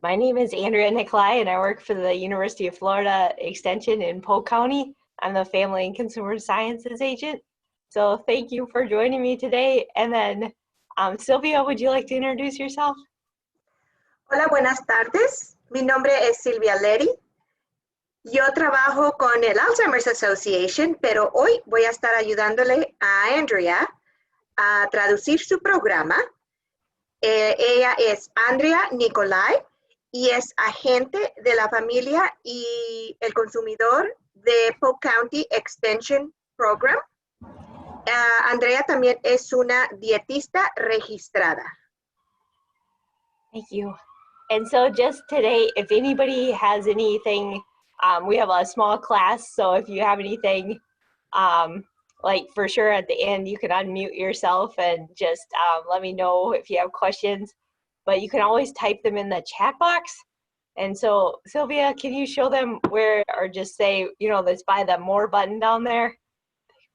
My name is Andrea Nicolai, and I work for the University of Florida Extension in Polk County. I'm the Family and Consumer Sciences agent. So thank you for joining me today. And then, Sylvia, would you like to introduce yourself? Hola, buenas tardes. Mi nombre es Silvia Leri. Yo trabajo con el Alzheimer's Association, pero hoy voy a estar ayudándole a Andrea a traducir su programa. Ella es Andrea Nicolai y es agente de la familia y el consumidor de Polk County Extension Program. Andrea también es una dietista registrada. Thank you. And so just today, if anybody has anything, we have a small class, so if you have anything, like for sure at the end, you can unmute yourself and just let me know if you have questions, but you can always type them in the chat box. And so Sylvia, can you show them where, or just say, that's by the more button down there?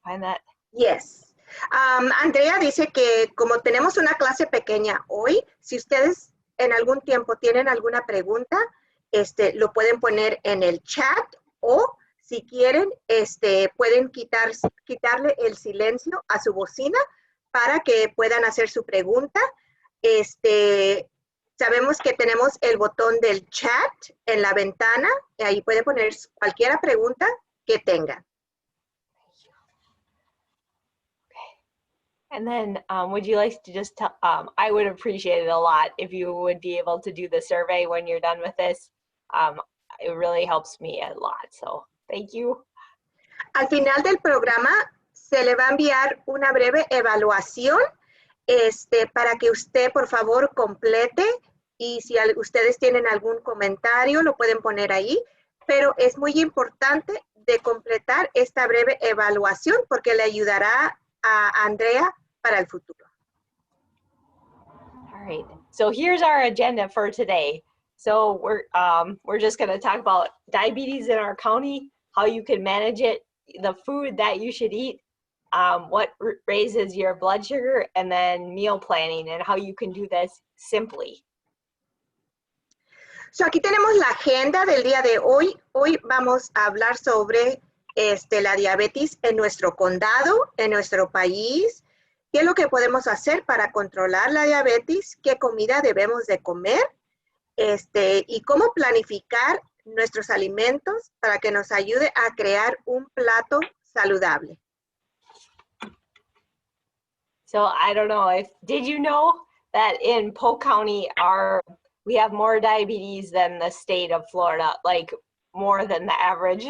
Find that? Yes. Andrea dice que como tenemos una clase pequeña hoy, si ustedes en algún tiempo tienen alguna pregunta, lo pueden poner en el chat o si quieren, pueden quitarle el silencio a su bocina para que puedan hacer su pregunta. Sabemos que tenemos el botón del chat en la ventana y ahí pueden poner cualquier pregunta que tengan. And then would you like to just tell, I would appreciate it a lot if you would be able to do the survey when you're done with this. It really helps me a lot, so thank you. Al final del programa se le va a enviar una breve evaluación para que usted por favor complete y si ustedes tienen algún comentario lo pueden poner ahí, pero es muy importante de completar esta breve evaluación porque le ayudará a Andrea para el futuro. All right, so here's our agenda for today. So we're just going to talk about diabetes in our county, how you can manage it, the food that you should eat, what raises your blood sugar, and then meal planning and how you can do this simply. So aquí tenemos la agenda del día de hoy. Hoy vamos a hablar sobre la diabetes en nuestro condado, en nuestro país, qué es lo que podemos hacer para controlar la diabetes, qué comida debemos de comer, y cómo planificar nuestros alimentos para que nos ayude a crear un plato saludable. So I don't know did you know that in Polk County we have more diabetes than the state of Florida, like more than the average.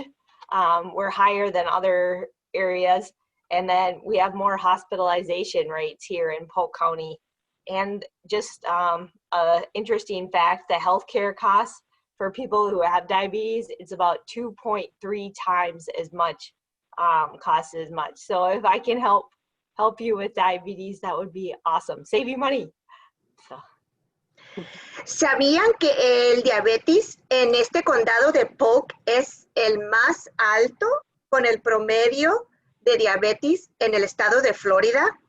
We're higher than other areas, and then we have more hospitalization rates here in Polk County. And just an interesting fact, the healthcare costs for people who have diabetes, it's about 2.3 times as much, costs as much. So if I can help you with diabetes, that would be awesome. Save you money. So. ¿Sabían que el diabetes en este condado de Polk es el más alto con el promedio de diabetes en el estado de Florida?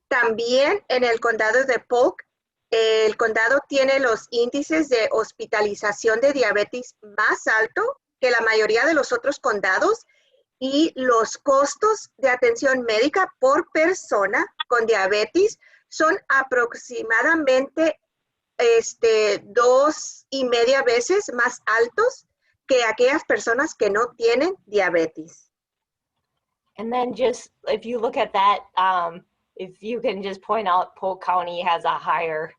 También en el condado de Polk, el condado tiene los índices de hospitalización de diabetes más alto que la mayoría de los otros condados y los costos de atención médica por persona con diabetes son aproximadamente 2.5 veces más altos que aquellas personas que no tienen diabetes. And then just, if you look at that, if you can just point out Polk County has a higher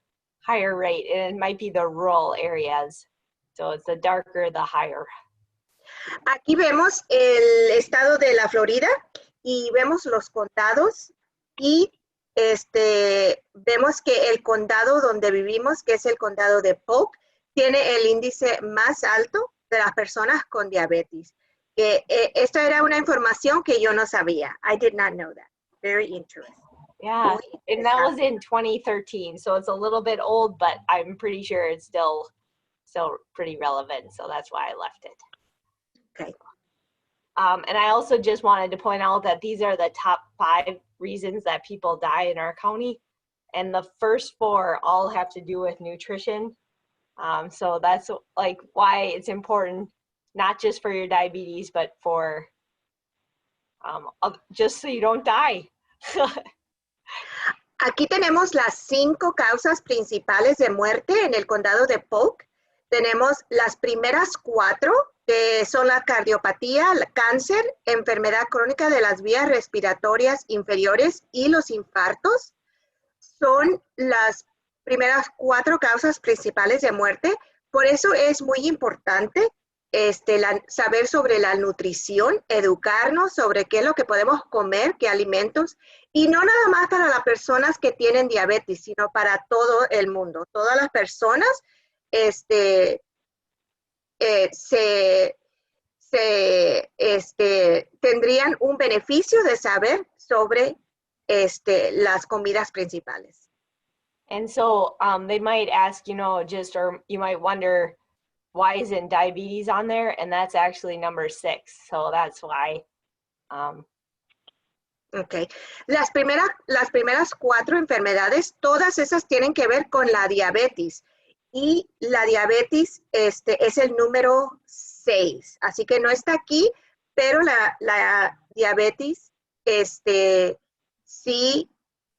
rate, and it might be the rural areas. So it's the darker, the higher. Aquí vemos el estado de la Florida y vemos los condados y vemos que el condado donde vivimos, que es el condado de Polk, tiene el índice más alto de las personas con diabetes. Esta era una información que yo no sabía. I did not know that. Very interesting. Yeah, and that was in 2013, so it's a little bit old, but I'm pretty sure it's still pretty relevant, so that's why I left it. Okay. And I also just wanted to point out that these are the top 5 reasons that people die in our county, and the first 4 all have to do with nutrition. So that's like why it's important, not just for your diabetes, but for just so you don't die. Aquí tenemos las 5 causas principales de muerte en el condado de Polk. Tenemos las primeras 4, que son la cardiopatía, el cáncer, enfermedad crónica de las vías respiratorias inferiores y los infartos. Son las primeras 4 causas principales de muerte. Por eso es muy importante saber sobre la nutrición, educarnos sobre qué es lo que podemos comer, qué alimentos, y no nada más para las personas que tienen diabetes, sino para todo el mundo. Todas las personas tendrían un beneficio de saber sobre las comidas principales. And so they might ask, or you might wonder, why isn't diabetes on there? And that's actually number 6. So that's why. Okay. Las primeras 4 enfermedades, todas esas tienen que ver con la diabetes. Y la diabetes es el número 6. Así que no está aquí, pero la diabetes sí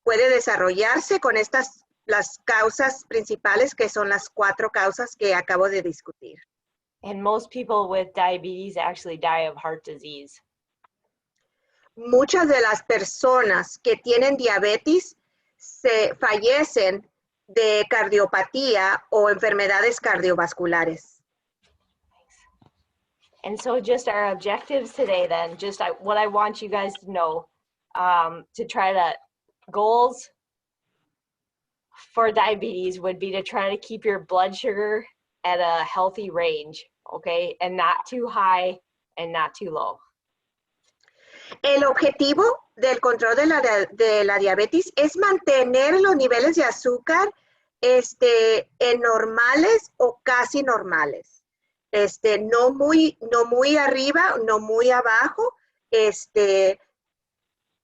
puede desarrollarse con las causas principales, que son las 4 causas que acabo de discutir. And most people with diabetes actually die of heart disease. Muchas de las personas que tienen diabetes fallecen de cardiopatía o enfermedades cardiovasculares. And so just our objectives today then, what I want you guys to know, to try to, goals for diabetes would be to try to keep your blood sugar at a healthy range, okay? And not too high and not too low. El objetivo del control de la diabetes es mantener los niveles de azúcar en normales o casi normales. No muy arriba, no muy abajo.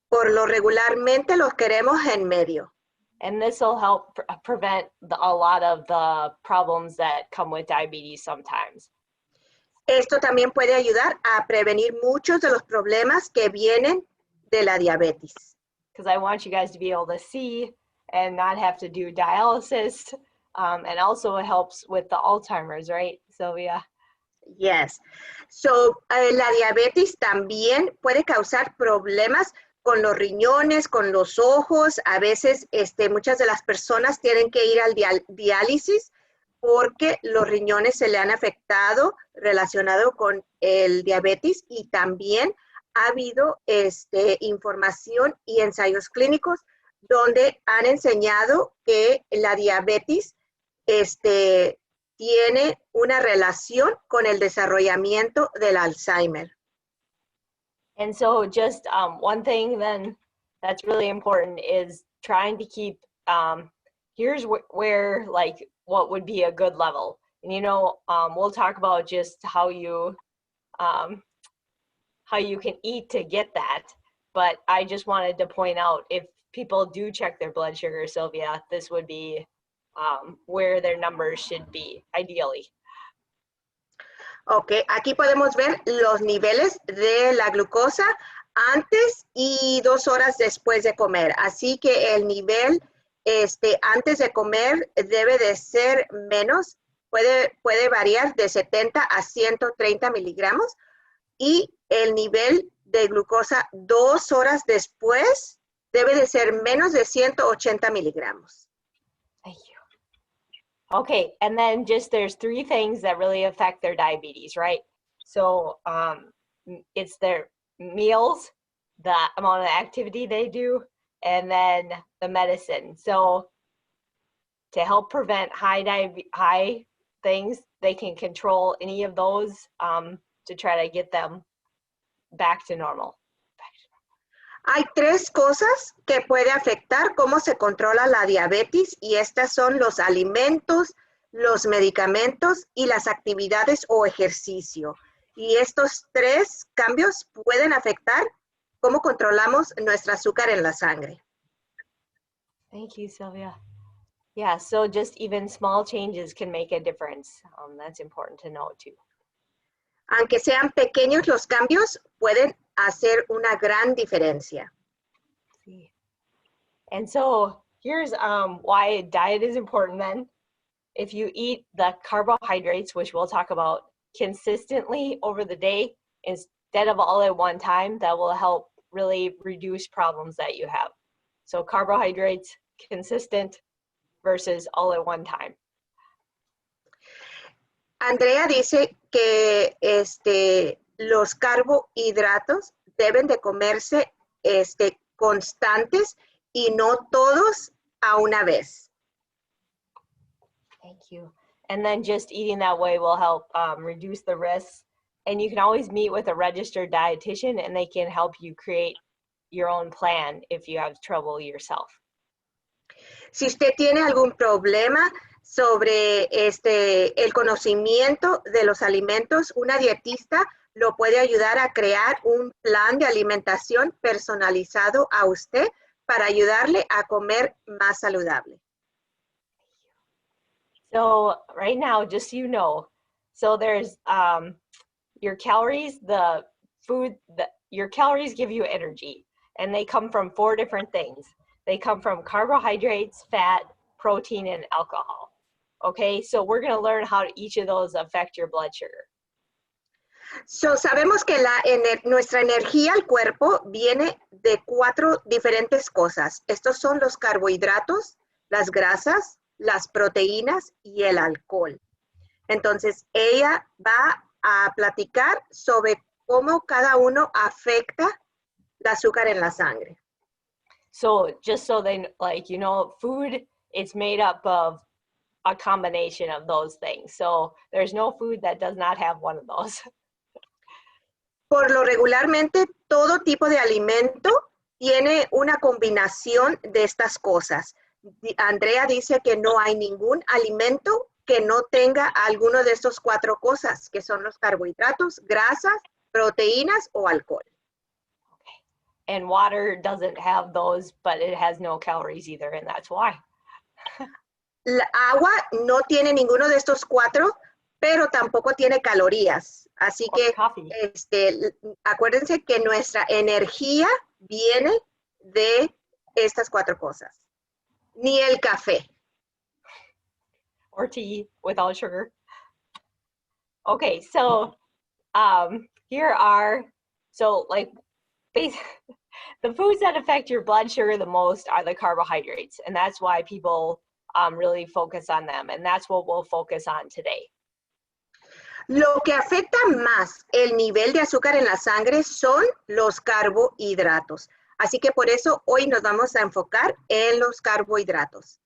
Por lo regularmente los queremos en medio. And this will help prevent a lot of the problems that come with diabetes sometimes. Esto también puede ayudar a prevenir muchos de los problemas que vienen de la diabetes. Because I want you guys to be able to see and not have to do dialysis. And also it helps with the Alzheimer's, right, Sylvia? Yes. So, la diabetes también puede causar problemas con los riñones, con los ojos. A veces muchas de las personas tienen que ir al diálisis porque los riñones se le han afectado relacionado con el diabetes, y también ha habido información y ensayos clínicos donde han enseñado que la diabetes tiene una relación con el desarrollamiento del Alzheimer. And so just one thing then that's really important is trying to keep, here's where like what would be a good level. And we'll talk about just how you can eat to get that. But I just wanted to point out, if people do check their blood sugar, Sylvia, this would be where their numbers should be, ideally. Ok, aquí podemos ver los niveles de la glucosa antes y 2 horas después de comer. Así que el nivel antes de comer debe de ser menos, puede variar de 70 a 130 miligramos, y el nivel de glucosa 2 horas después debe de ser menos de 180 miligramos. Thank you. Okay, and then just there's 3 things that really affect their diabetes, right? So it's their meals, the amount of activity they do, and then the medicine. So to help prevent high things, they can control any of those to try to get them back to normal. Hay 3 cosas que puede afectar cómo se controla la diabetes, y estas son los alimentos, los medicamentos y las actividades o ejercicio. Y estos 3 cambios pueden afectar cómo controlamos nuestro azúcar en la sangre. Thank you, Sylvia. Yeah, so just even small changes can make a difference. That's important to know too. Aunque sean pequeños, los cambios pueden hacer una gran diferencia. And so here's why diet is important then. If you eat the carbohydrates, which we'll talk about, consistently over the day instead of all at one time, that will help really reduce problems that you have. So carbohydrates, consistent versus all at one time. Andrea dice que los carbohidratos deben de comerse constantes y no todos a una vez. Thank you. And then just eating that way will help reduce the risks. And you can always meet with a registered dietitian and they can help you create your own plan if you have trouble yourself. Si usted tiene algún problema sobre el conocimiento de los alimentos, una dietista lo puede ayudar a crear un plan de alimentación personalizado a usted para ayudarle a comer más saludable. So right now, just so you know, so there's your calories, your calories give you energy, and they come from 4 different things. They come from carbohydrates, fat, protein, and alcohol. Okay, so we're going to learn how each of those affect your blood sugar. So, sabemos que nuestra energía al cuerpo viene de 4 diferentes cosas. Estos son los carbohidratos, las grasas, las proteínas y el alcohol. Entonces, ella va a platicar sobre cómo cada uno afecta el azúcar en la sangre. So, just so they, food is made up of a combination of those things. So, there's no food that does not have one of those. Por lo regularmente, todo tipo de alimento tiene una combinación de estas cosas. Andrea dice que no hay ningún alimento que no tenga alguno de estos 4 cosas, que son los carbohidratos, grasas, proteínas o alcohol. Okay. And water doesn't have those, but it has no calories either, and that's why. La agua no tiene ninguno de estos 4, pero tampoco tiene calorías. Así que acuérdense que nuestra energía viene de estas 4 cosas. Ni el café. Or tea without sugar. Okay, so here are, the foods that affect your blood sugar the most are the carbohydrates, and that's why people really focus on them, and that's what we'll focus on today. Lo que afecta más el nivel de azúcar en la sangre son los carbohidratos. Así que por eso hoy nos vamos a enfocar en los carbohidratos.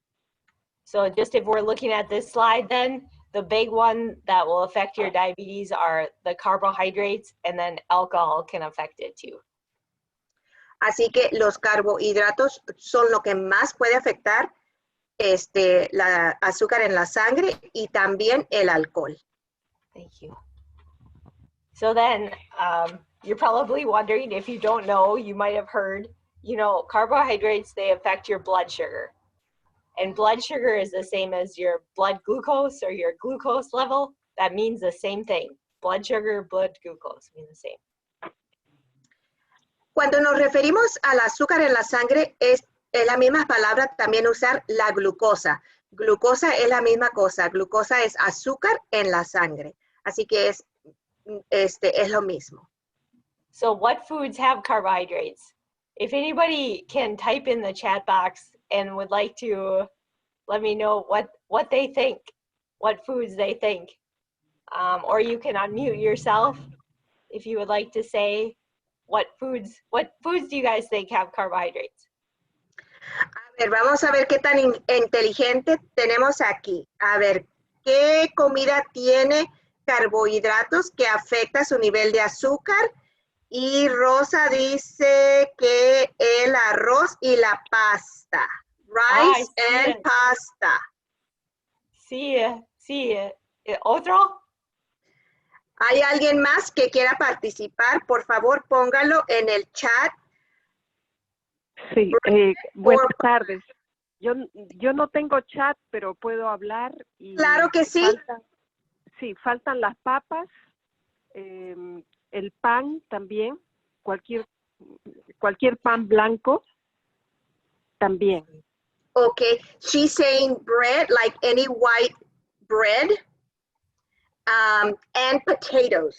So just if we're looking at this slide then, the big one that will affect your diabetes are the carbohydrates, and then alcohol can affect it too. Así que los carbohidratos son lo que más puede afectar la azúcar en la sangre y también el alcohol. Thank you. So then, you're probably wondering, if you don't know, you might have heard, carbohydrates, they affect your blood sugar. And blood sugar is the same as your blood glucose or your glucose level. That means the same thing. Blood sugar, blood glucose mean the same. Cuando nos referimos al azúcar en la sangre, es la misma palabra también usar la glucosa. Glucosa es la misma cosa. Glucosa es azúcar en la sangre. Así que es lo mismo. So what foods have carbohydrates? If anybody can type in the chat box and would like to let me know what they think, what foods they think. Or you can unmute yourself if you would like to say what foods do you guys think have carbohydrates? A ver, vamos a ver qué tan inteligente tenemos aquí. A ver, ¿qué comida tiene carbohidratos que afecta su nivel de azúcar? Y Rosa dice que el arroz y la pasta. Rice and pasta. Sí. ¿Otro? ¿Hay alguien más que quiera participar? Por favor, póngalo en el chat. Sí, buenas tardes. Yo no tengo chat, pero puedo hablar. Y Claro que sí. Faltan las papas, el pan también, cualquier pan blanco también. Okay, she's saying bread, like any white bread, and potatoes.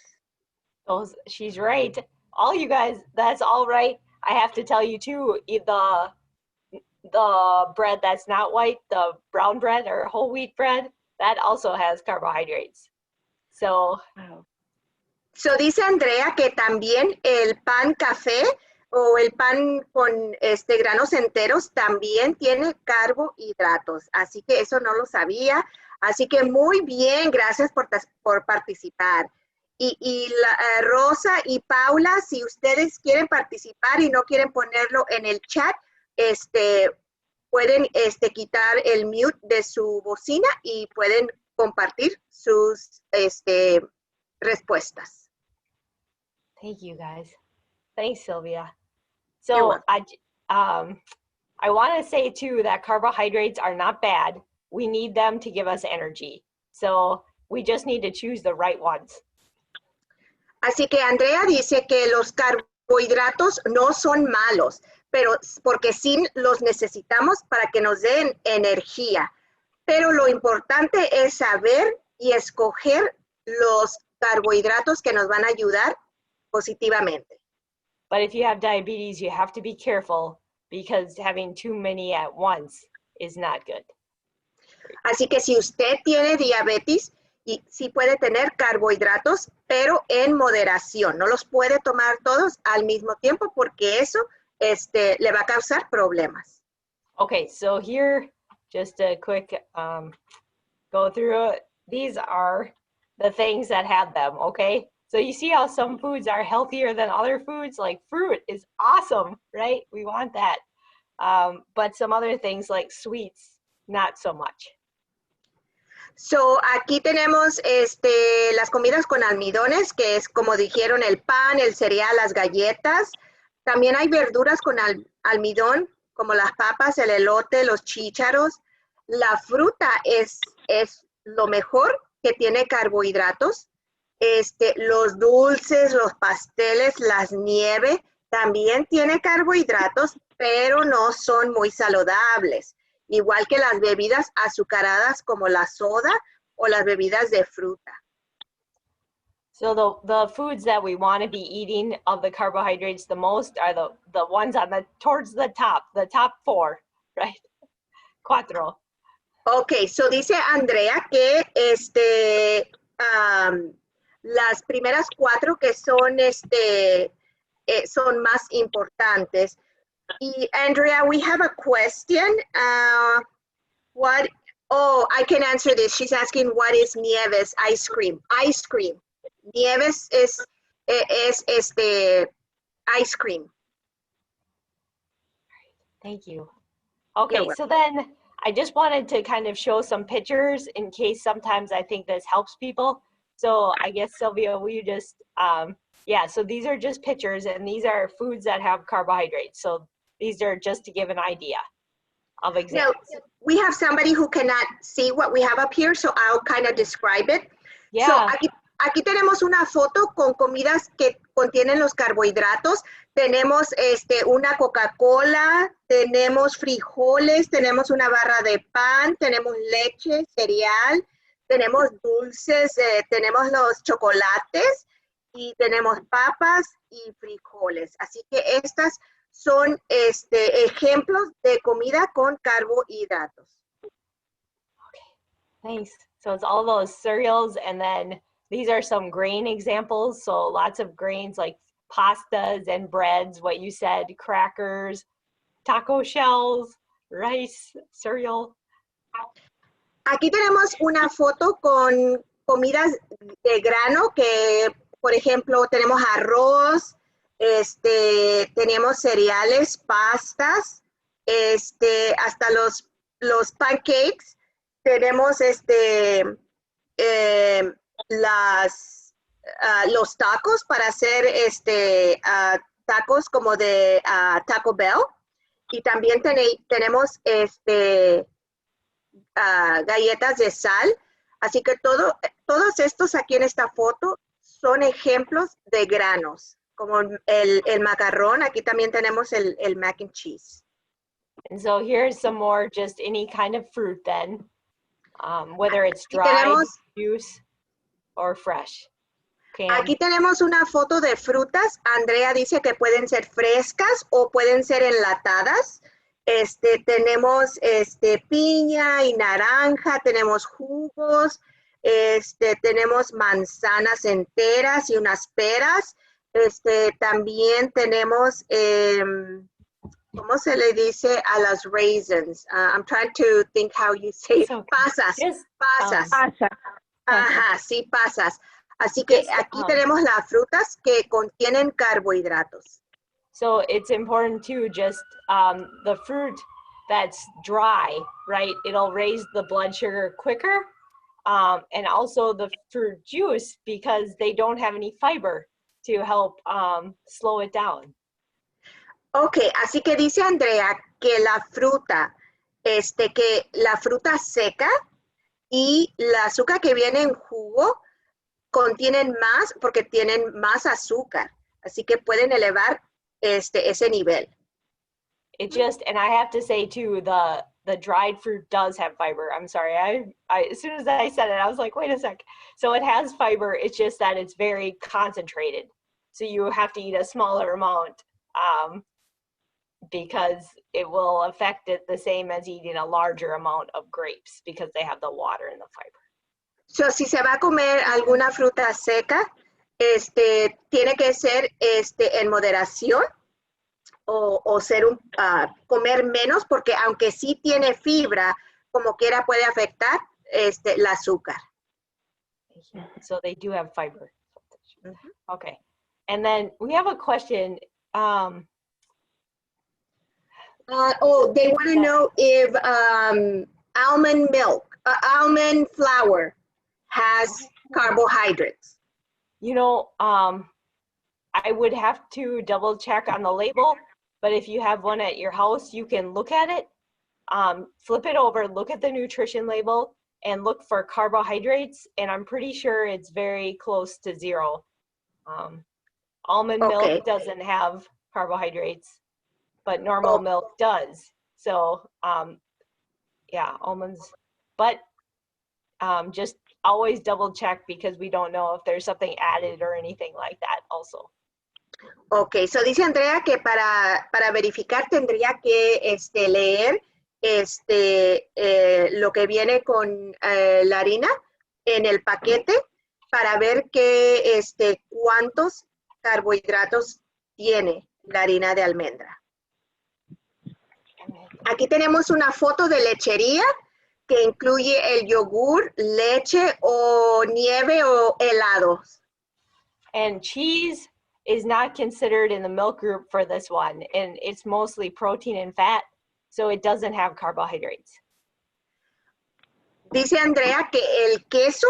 She's right. All you guys, that's all right. I have to tell you too, the bread that's not white, the brown bread or whole wheat bread, that also has carbohydrates. So, Wow. So dice Andrea que también el pan café o el pan con granos enteros también tiene carbohidratos. Así que eso no lo sabía. Así que muy bien, gracias por participar. Rosa y Paula, si ustedes quieren participar y no quieren ponerlo en el chat, pueden quitar el mute de su bocina y pueden compartir sus respuestas. thank you guys. Thanks, Sylvia. You're So welcome. I want to say too that carbohydrates are not bad. We need them to give us energy. So we just need to choose the right ones. Así que Andrea dice que los carbohidratos no son malos, pero porque sí los necesitamos para que nos den energía. Pero lo importante es saber y escoger los carbohidratos que nos van a ayudar positivamente. But if you have diabetes, you have to be careful because having too many at once is not good. Así que si usted tiene diabetes, y sí puede tener carbohidratos, pero en moderación. No los puede tomar todos al mismo tiempo porque eso le va a causar problemas. Okay, so here, just a quick go through it. These are the things that have them, okay? So you see how some foods are healthier than other foods? Like fruit is awesome, right? We want that. But some other things like sweets, not so much. So, aquí tenemos las comidas con almidones, que es como dijeron el pan, el cereal, las galletas. También hay verduras con almidón, como las papas, el elote, los chícharos. La fruta es lo mejor que tiene carbohidratos. Los dulces, los pasteles, las nieves, también tiene carbohidratos, pero no son muy saludables. Igual que las bebidas azucaradas como la soda o las bebidas de fruta. So the foods that we want to be eating of the carbohydrates the most are the ones on towards the top 4, right? 4. Ok, so dice Andrea que las primeras 4 que son, son más importantes. Y Andrea, we have a question. I can answer this. She's asking, what is nieves? Ice cream. Ice cream. Nieves es ice cream. Thank you. Okay, so then I just wanted to kind of show some pictures in case sometimes I think this helps people. So I guess, Sylvia, will you just, so these are just pictures and these are foods that have carbohydrates. So these are just to give an idea of examples. Now, we have somebody who cannot see what we have up here, so I'll kind of describe it. Yeah. So aquí tenemos una foto con comidas que contienen los carbohidratos. Tenemos una Coca-Cola, tenemos frijoles, tenemos una barra de pan, tenemos leche, cereal, tenemos dulces, tenemos los chocolates y tenemos papas y frijoles. Así que estas son ejemplos de comida con carbohidratos. Okay, thanks. So it's all those cereals, and then these are some grain examples. So lots of grains like pastas and breads, what you said, crackers, taco shells, rice, cereal. Aquí tenemos una foto con comidas de grano que, por ejemplo, tenemos arroz, tenemos cereales, pastas, hasta los pancakes, tenemos los tacos para hacer tacos como de Taco Bell, y también tenemos galletas de sal. Así que todos estos aquí en esta foto son ejemplos de granos, como el macarrón. Aquí también tenemos el mac and cheese. And so here's some more, just any kind of fruit then, whether it's Aquí dried, juice, or fresh. Aquí tenemos una foto de frutas. Andrea dice que pueden ser frescas o pueden ser enlatadas. Tenemos piña y naranja, tenemos jugos, tenemos manzanas enteras y unas peras. También tenemos, ¿cómo se le dice a las raisins? I'm trying to think how you say pasas. Pasas. Ajá, sí, pasas. Así que aquí tenemos las frutas que contienen carbohidratos. So it's important to just the fruit that's dry, right? It'll raise the blood sugar quicker. And also the fruit juice, because they don't have any fiber to help slow it down. Ok, así que dice Andrea que la fruta seca y la azúcar que viene en jugo contienen más porque tienen más azúcar, así que pueden elevar ese nivel. It just, and I have to say too, the dried fruit does have fiber. I'm sorry, I as soon as I said it, I was like, wait a sec. So it has fiber, it's just that it's very concentrated. So you have to eat a smaller amount because it will affect it the same as eating a larger amount of grapes because they have the water and the fiber. So, si se va a comer alguna fruta seca, tiene que ser en moderación o ser comer menos, porque aunque sí tiene fibra, como quiera puede afectar el azúcar. So they do have fiber. Okay. And then we have a question. They want to know if almond milk, almond flour has carbohydrates. You know, I would have to double check on the label, but if you have one at your house, you can look at it, flip it over, look at the nutrition label, and look for carbohydrates, and I'm pretty sure it's very close to zero. Almond milk doesn't have carbohydrates, but normal milk does. So, yeah, almonds, but just always double check because we don't know if there's something added or anything like that also. Ok, so dice Andrea que para verificar tendría que leer lo que viene con la harina en el paquete para ver cuántos carbohidratos tiene la harina de almendra. Aquí tenemos una foto de lechería que incluye el yogur, leche o nieve o helados. And cheese is not considered in the milk group for this one, and it's mostly protein and fat, so it doesn't have carbohydrates. Dice Andrea que el queso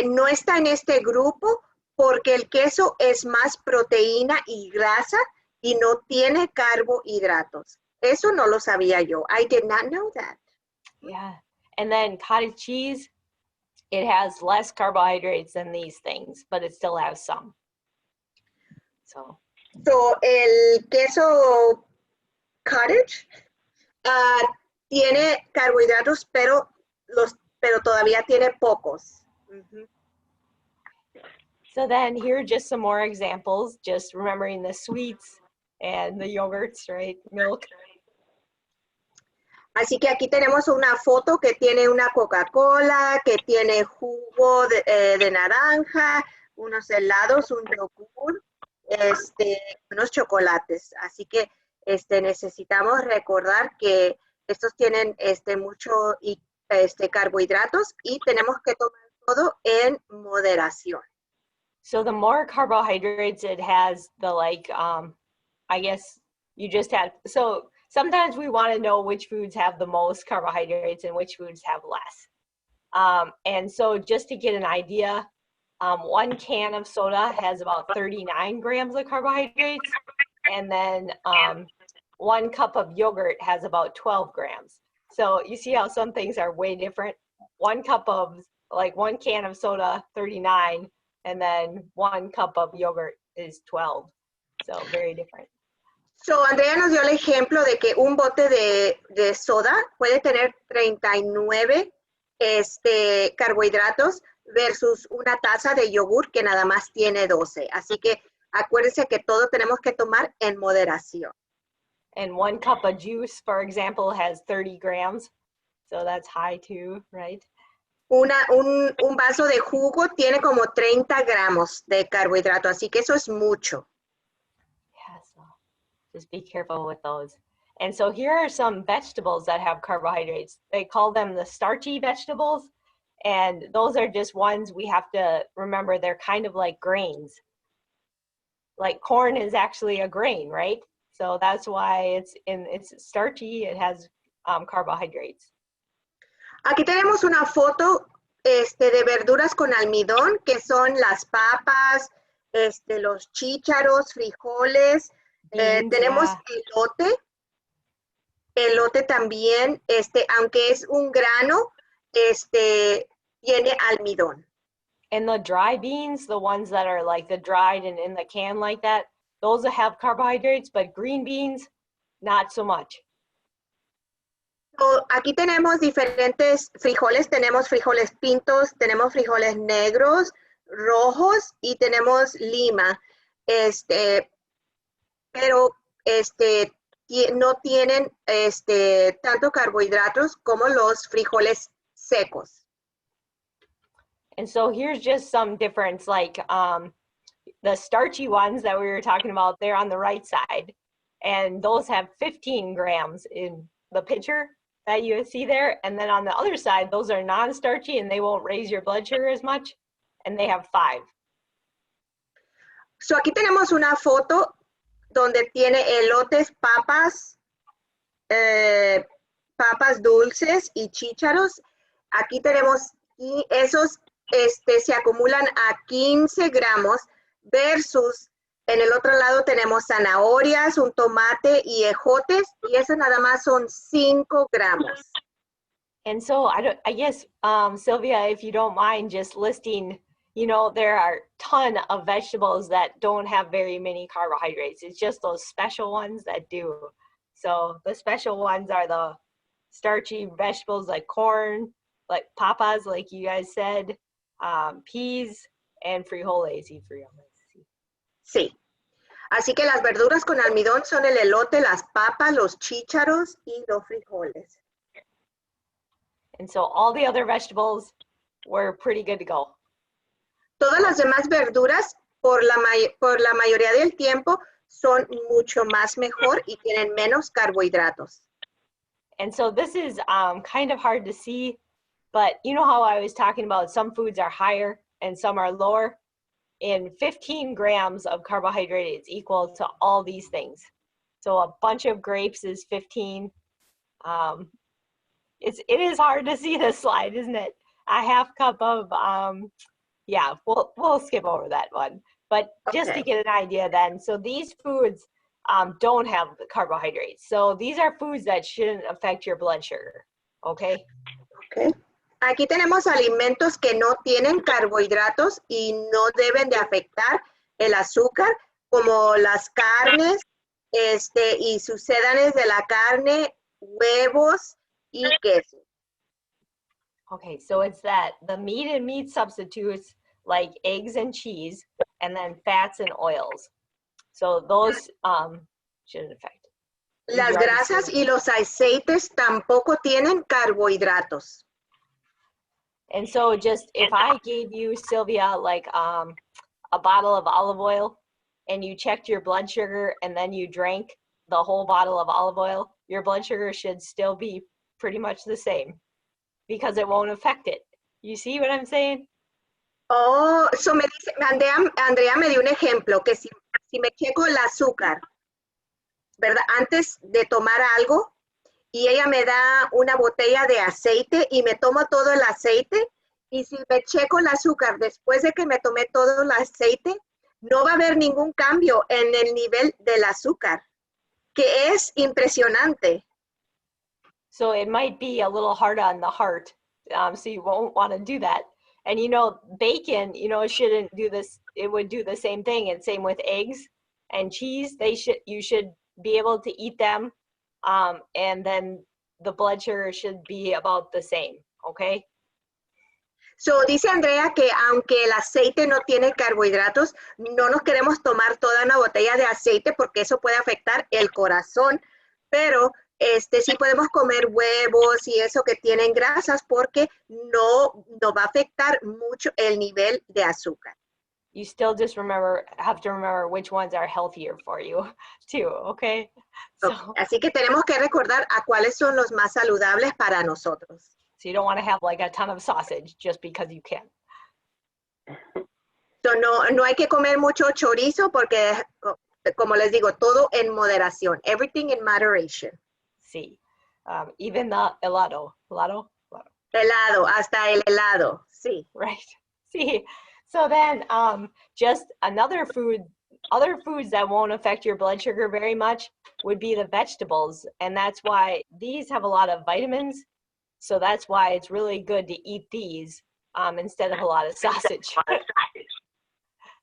no está en este grupo porque el queso es más proteína y grasa y no tiene carbohidratos. Eso no lo sabía yo. I did not know that. Yeah, and then cottage cheese, it has less carbohydrates than these things, but it still has some. So el queso cottage tiene carbohidratos, pero todavía tiene pocos. So then here are just some more examples, just remembering the sweets and the yogurts, right? Milk. Así que aquí tenemos una foto que tiene una Coca-Cola, que tiene jugo de naranja, unos helados, un yogur, unos chocolates. Así que necesitamos recordar que estos tienen mucho carbohidratos y tenemos que tomar todo en moderación. So the more carbohydrates it has, the I guess you just had, so sometimes we want to know which foods have the most carbohydrates and which foods have less. And so just to get an idea, 1 can of soda has about 39 grams of carbohydrates. And then 1 cup of yogurt has about 12 grams. So you see how some things are way different? 1 cup of, like 1 can of soda, 39, and then 1 cup of yogurt is 12. So very different. So, Andrea nos dio el ejemplo de que un bote de soda puede tener 39 carbohidratos versus una taza de yogur que nada más tiene 12. Así que acuérdense que todo tenemos que tomar en moderación. And 1 cup of juice, for example, has 30 grams. So that's high too, right? Un vaso de jugo tiene como 30 gramos de carbohidrato, así que eso es mucho. Yeah, so just be careful with those. And so here are some vegetables that have carbohydrates. They call them the starchy vegetables. And those are just ones we have to remember they're kind of like grains. Like corn is actually a grain, right? So that's why it's starchy, it has carbohydrates. Aquí tenemos una foto de verduras con almidón, que son las papas, los chícharos, frijoles. Beans, tenemos yeah. elote también, aunque es un grano, tiene almidón. And the dry beans, the ones that are like the dried and in the can like that, those have carbohydrates, but green beans, not so much. So, aquí tenemos diferentes frijoles. Tenemos frijoles pintos, tenemos frijoles negros, rojos y tenemos lima. Pero no tienen tanto carbohidratos como los frijoles secos. And so here's just some difference, like the starchy ones that we were talking about, they're on the right side. And those have 15 grams in the picture that you see there. And then on the other side, those are non-starchy and they won't raise your blood sugar as much. And they have 5. So aquí tenemos una foto donde tiene elotes, papas, papas dulces y chícharos. Aquí tenemos, y esos se acumulan a 15 gramos versus en el otro lado tenemos zanahorias, un tomate y ejotes, y eso nada más son 5 gramos. And so I guess, Sylvia, if you don't mind just listing, you know, there are a ton of vegetables that don't have very many carbohydrates. It's just those special ones that do. So the special ones are the starchy vegetables like corn, like papas, like you guys said, peas, and frijoles y frijoles. Sí. Así que las verduras con almidón son el elote, las papas, los chícharos y los frijoles. And so all the other vegetables were pretty good to go. Todas las demás verduras, por la mayoría del tiempo, son mucho más mejor y tienen menos carbohidratos. And so this is kind of hard to see, but you know how I was talking about some foods are higher and some are lower? In 15 grams of carbohydrate is equal to all these things. So a bunch of grapes is 15. It is hard to see this slide, isn't it? A half cup of, yeah, we'll skip over that one. But just to get an idea then, so these foods don't have the carbohydrates. So these are foods that shouldn't affect your blood sugar, okay? Okay. Aquí tenemos alimentos que no tienen carbohidratos y no deben de afectar el azúcar, como las carnes y sucedáneos de la carne, huevos y queso. Okay, so it's the meat and meat substitutes like eggs and cheese, and then fats and oils. So those shouldn't affect. Las grasas y los aceites tampoco tienen carbohidratos. And so just if I gave you, Sylvia, like a bottle of olive oil and you checked your blood sugar and then you drank the whole bottle of olive oil, your blood sugar should still be pretty much the same because it won't affect it. You see what I'm saying? Oh, so me dice, Andrea me dio un ejemplo, que si me checo el azúcar, ¿verdad? Antes de tomar algo, y ella me da una botella de aceite y me tomo todo el aceite, y si me checo el azúcar después de que me tomé todo el aceite, no va a haber ningún cambio en el nivel del azúcar. que es impresionante. So it might be a little hard on the heart, so you won't want to do that. And you know, bacon, you know, it shouldn't do this. It would do the same thing, and same with eggs and cheese. You should be able to eat them, and then the blood sugar should be about the same. Okay. So, dice Andrea que aunque el aceite no tiene carbohidratos, no nos queremos tomar toda una botella de aceite porque eso puede afectar el corazón, pero sí podemos comer huevos y eso que tienen grasas porque no va a afectar mucho el nivel de azúcar. You still just have to remember which ones are healthier for you too, okay? So, así que tenemos que recordar a cuáles son los más saludables para nosotros. So you don't want to have like a ton of sausage just because you can. So no hay que comer mucho chorizo porque, como les digo, todo en moderación. Everything in moderation. Sí. Even the helado. Helado, hasta el helado, sí. Right. See. So then just other foods that won't affect your blood sugar very much would be the vegetables. And that's why these have a lot of vitamins. So that's why it's really good to eat these instead of a lot of sausage.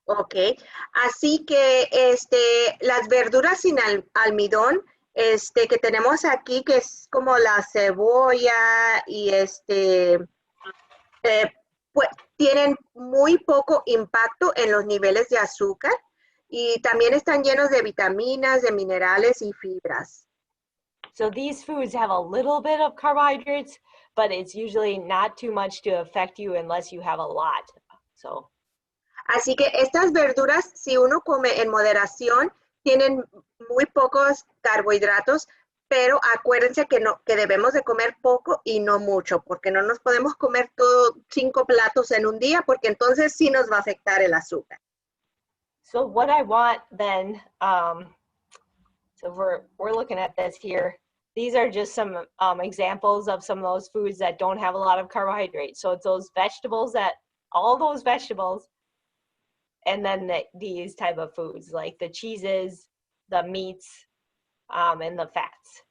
Ok, así que las verduras sin almidón que tenemos aquí, que es como la cebolla y pues, tienen muy poco impacto en los niveles de azúcar y también están llenos de vitaminas, de minerales y fibras. So these foods have a little bit of carbohydrates, but it's usually not too much to affect you unless you have a lot. So. Así que estas verduras, si uno come en moderación, tienen muy pocos carbohidratos, pero acuérdense que debemos de comer poco y no mucho, porque no nos podemos comer 5 platos en un día, porque entonces sí nos va a afectar el azúcar. So what I want then, so we're looking at this here. These are just some examples of some of those foods that don't have a lot of carbohydrates. So it's those vegetables all those vegetables, and then these type of foods like the cheeses, the meats, and the fats,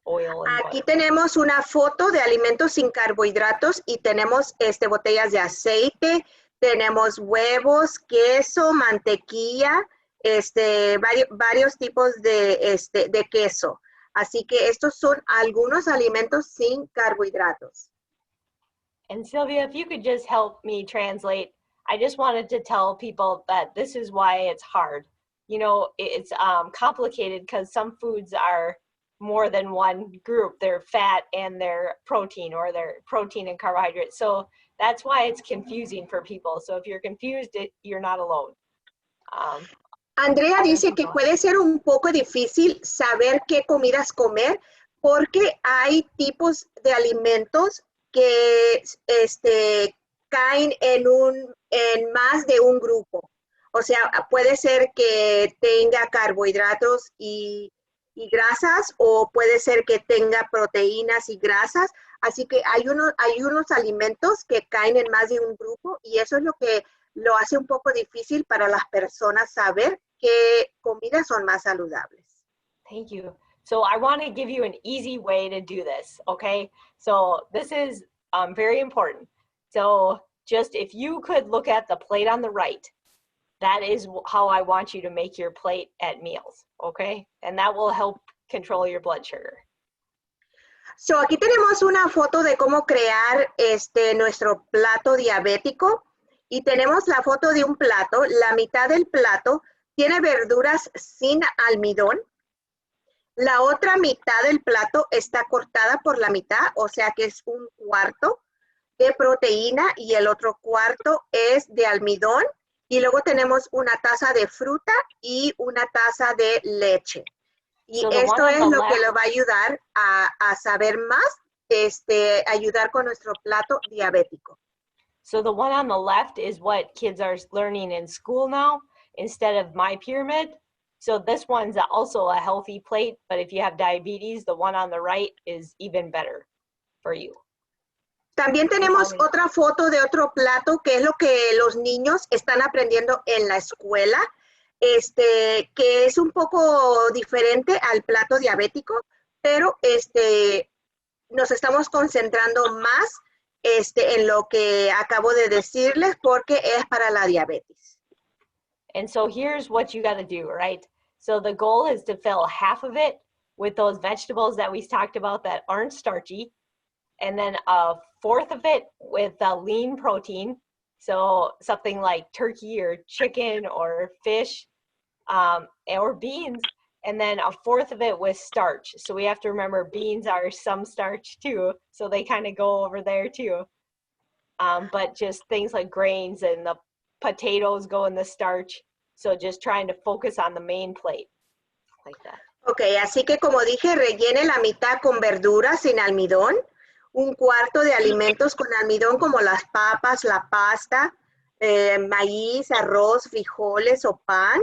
oil and Aquí butter. tenemos una foto de alimentos sin carbohidratos y tenemos botellas de aceite, tenemos huevos, queso, mantequilla, varios tipos de queso. Así que estos son algunos alimentos sin carbohidratos. And Sylvia, if you could just help me translate, I just wanted to tell people that this is why it's hard. You know, it's complicated because some foods are more than one group. They're fat and they're protein, or they're protein and carbohydrates. So that's why it's confusing for people. So if you're confused, you're not alone. Andrea dice que puede ser un poco difícil saber qué comidas comer porque hay tipos de alimentos que caen en más de un grupo. O sea, puede ser que tenga carbohidratos y grasas, o puede ser que tenga proteínas y grasas. Así que hay unos alimentos que caen en más de un grupo, y eso es lo que lo hace un poco difícil para las personas saber qué comidas son más saludables. Thank you. So I want to give you an easy way to do this, okay? So this is very important. So just if you could look at the plate on the right, that is how I want you to make your plate at meals, okay? And that will help control your blood sugar. So aquí tenemos una foto de cómo crear nuestro plato diabético, y tenemos la foto de un plato. La mitad del plato tiene verduras sin almidón. La otra mitad del plato está cortada por la mitad, o sea que es un cuarto de proteína y el otro cuarto es de almidón. Y luego tenemos una taza de fruta y una taza de leche. Y esto es lo que le va a ayudar a saber más, ayudar con nuestro plato diabético. So the one on the left is what kids are learning in school now instead of my pyramid. So this one's also a healthy plate, but if you have diabetes, the one on the right is even better for you. También tenemos otra foto de otro plato, que es lo que los niños están aprendiendo en la escuela. que es un poco diferente al plato diabético, pero nos estamos concentrando más en lo que acabo de decirles porque es para la diabetes. And so here's what you got to do, right? So the goal is to fill half of it with those vegetables that we talked about that aren't starchy, and then a fourth of it with lean protein, so something like turkey or chicken or fish or beans, and then a fourth of it with starch. So we have to remember beans are some starch too, so they kind of go over there too. But just things like grains and the potatoes go in the starch. So just trying to focus on the main plate, like that. Ok, así que como dije, rellene la mitad con verduras sin almidón, un cuarto de alimentos con almidón como las papas, la pasta, maíz, arroz, frijoles o pan,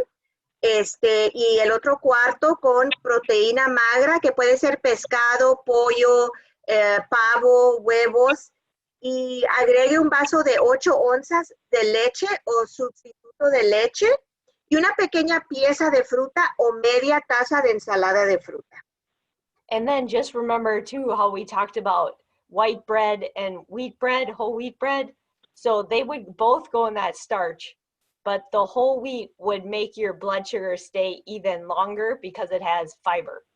y el otro cuarto con proteína magra que puede ser pescado, pollo, pavo, huevos, y agregue un vaso de 8 onzas de leche o sustituto de leche y una pequeña pieza de fruta o media taza de ensalada de fruta. And then just remember too how we talked about white bread and wheat bread, whole wheat bread. So they would both go in that starch, but the whole wheat would make your blood sugar stay even longer because it has fiber.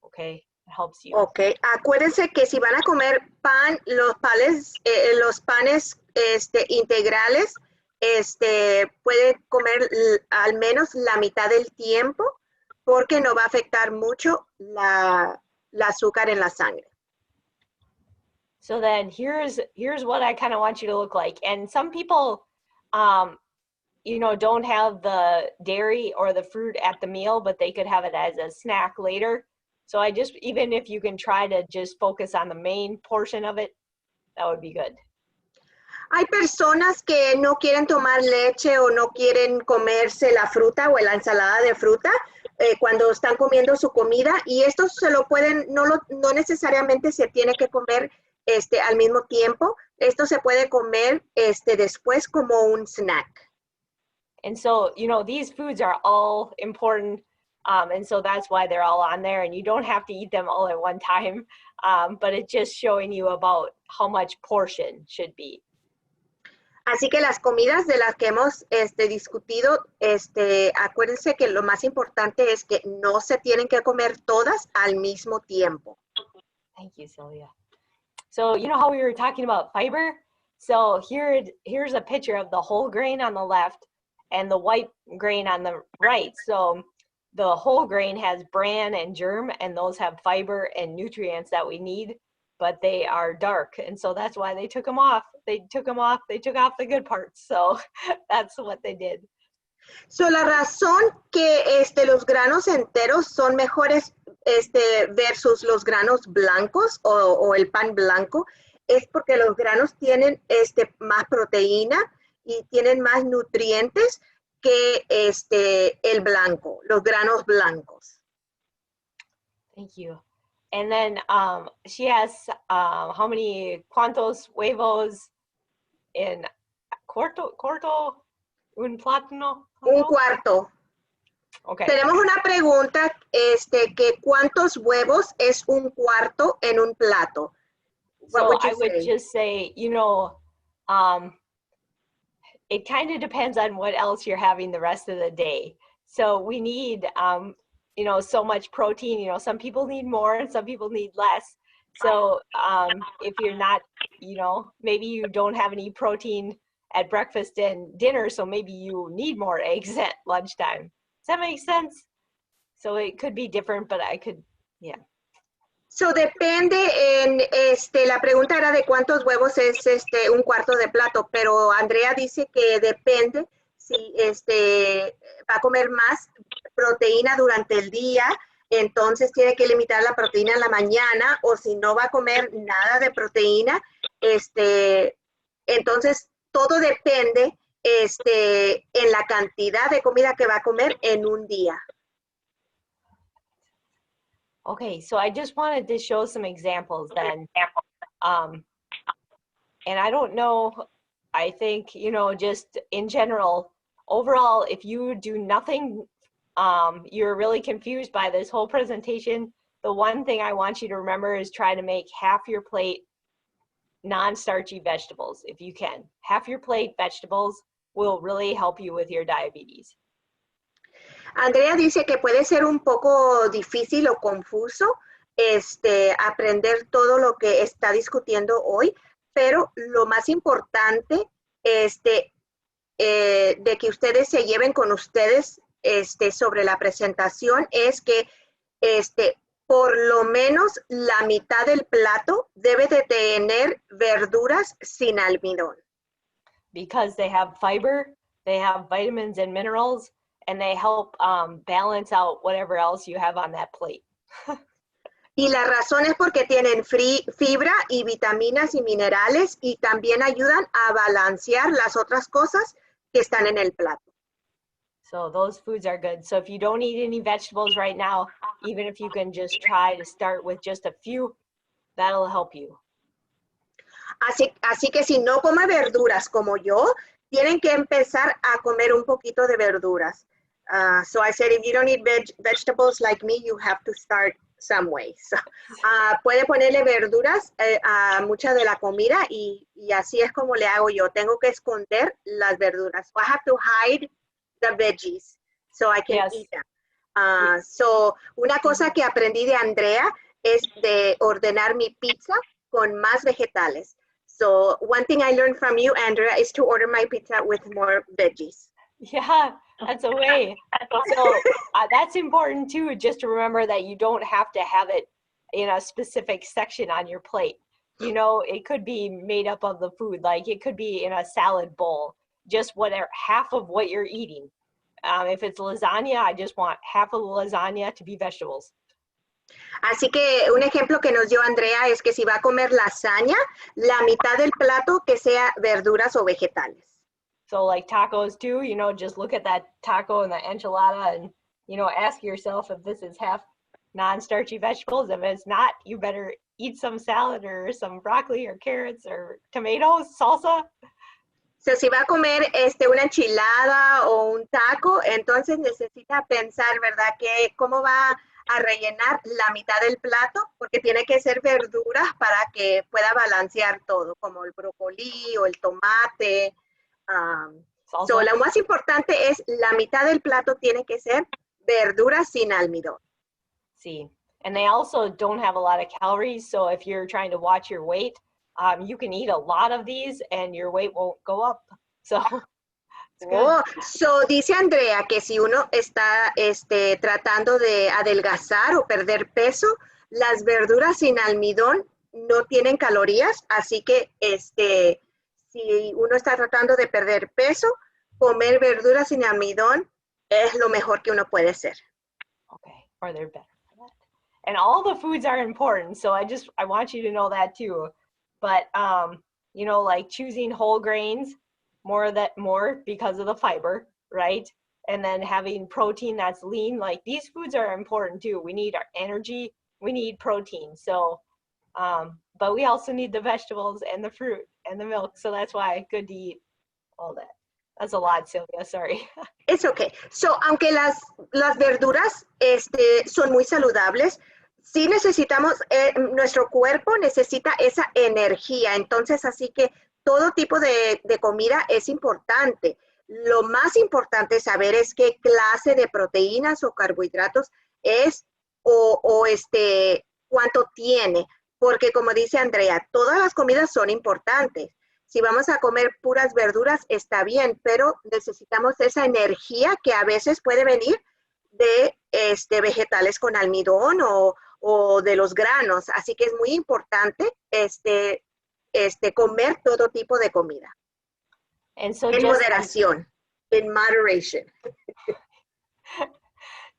Okay, it helps you. Ok, acuérdense que si van a comer pan, los panes integrales, puede comer al menos la mitad del tiempo porque no va a afectar mucho la azúcar en la sangre. So then here's what I kind of want you to look like. And some people, don't have the dairy or the fruit at the meal, but they could have it as a snack later. So even if you can try to just focus on the main portion of it, that would be good. Hay personas que no quieren tomar leche o no quieren comerse la fruta o la ensalada de fruta cuando están comiendo su comida y esto se lo pueden, no necesariamente se tiene que comer al mismo tiempo. Esto se puede comer después como un snack. And so, these foods are all important. And so that's why they're all on there. And you don't have to eat them all at one time. But it's just showing you about how much portion should be. Así que las comidas de las que hemos discutido, acuérdense que lo más importante es que no se tienen que comer todas al mismo tiempo. Thank you, Sylvia. So you know how we were talking about fiber? So here's a picture of the whole grain on the left and the white grain on the right. So the whole grain has bran and germ, and those have fiber and nutrients that we need, but they are dark. And so that's why they took them off. They took off the good parts. So that's what they did. So la razón que los granos enteros son mejores versus los granos blancos o el pan blanco es porque los granos tienen más proteína y tienen más nutrientes que el blanco, los granos blancos. Thank you. And then she asks cuántos huevos en corto, un plátano. Un cuarto. Okay. Tenemos una pregunta, que ¿cuántos huevos es un cuarto en un plato? So I would just say, it kind of depends on what else you're having the rest of the day. So we need, so much protein. Some people need more and some people need less. So if you're not, maybe you don't have any protein at breakfast and dinner, so maybe you need more eggs at lunchtime. Does that make sense? So it could be different, but yeah. So depende, la pregunta era de cuántos huevos es un cuarto de plato, pero Andrea dice que depende si va a comer más proteína durante el día, entonces tiene que limitar la proteína en la mañana, o si no va a comer nada de proteína, entonces todo depende en la cantidad de comida que va a comer en un día. Okay, so I just wanted to show some examples then. And I don't know, I think, just in general, overall, if you do nothing, you're really confused by this whole presentation, the one thing I want you to remember is try to make half your plate non-starchy vegetables, if you can. Half your plate vegetables will really help you with your diabetes. Andrea dice que puede ser un poco difícil o confuso aprender todo lo que está discutiendo hoy, pero lo más importante de que ustedes se lleven con ustedes sobre la presentación es que por lo menos la mitad del plato debe de tener verduras sin almidón. Because they have fiber, they have vitamins and minerals, and they help balance out whatever else you have on that plate. Y la razón es porque tienen fibra y vitaminas y minerales y también ayudan a balancear las otras cosas que están en el plato. So those foods are good. So if you don't eat any vegetables right now, even if you can just try to start with just a few, that'll help you. Así que si no come verduras como yo, tienen que empezar a comer un poquito de verduras. So I said, if you don't eat vegetables like me, you have to start some way. So, puede ponerle verduras a mucha de la comida y así es como le hago yo. Tengo que esconder las verduras. So I have to hide the veggies so I can eat them. So una cosa que aprendí de Andrea es de ordenar mi pizza con más vegetales. So one thing I learned from you, Andrea, is to order my pizza with more veggies. Yeah, that's a way. So that's important too, just to remember that you don't have to have it in a specific section on your plate. You know, it could be made up of the food, like it could be in a salad bowl, just whatever, half of what you're eating. If it's lasagna, I just want half of the lasagna to be vegetables. Así que un ejemplo que nos dio Andrea es que si va a comer lasaña, la mitad del plato que sea verduras o vegetales. So like tacos too, you know, just look at that taco and the enchilada and, you know, ask yourself if this is half non-starchy vegetables. If it's not, you better eat some salad or some broccoli or carrots or tomatoes, salsa. So, si va a comer una enchilada o un taco, entonces necesita pensar, ¿verdad? Que cómo va a rellenar la mitad del plato, porque tiene que ser verduras para que pueda balancear todo, como el brócoli o el tomate. So, lo más importante es la mitad del plato tiene que ser verduras sin almidón. Sí, and they also don't have a lot of calories, so if you're trying to watch your weight, you can eat a lot of these and your weight won't go up. So, so dice Andrea que si uno está tratando de adelgazar o perder peso, las verduras sin almidón no tienen calorías, así que si uno está tratando de perder peso, comer verduras sin almidón es lo mejor que uno puede hacer. Okay, or they're better for that. And all the foods are important, so I want you to know that too. But you know, like choosing whole grains, more because of the fiber, right? And then having protein that's lean, like these foods are important too. We need our energy, we need protein. So, but we also need the vegetables and the fruit and the milk. So that's why good to eat all that. That's a lot, Sylvia, sorry. It's okay. So, aunque las verduras son muy saludables, sí necesitamos, nuestro cuerpo necesita esa energía. Entonces, así que todo tipo de comida es importante. Lo más importante saber es qué clase de proteínas o carbohidratos es o cuánto tiene. Porque como dice Andrea, todas las comidas son importantes. Si vamos a comer puras verduras, está bien, pero necesitamos esa energía que a veces puede venir de vegetales con almidón o de los granos. Así que es muy importante comer todo tipo de comida. And so en moderación, in moderation.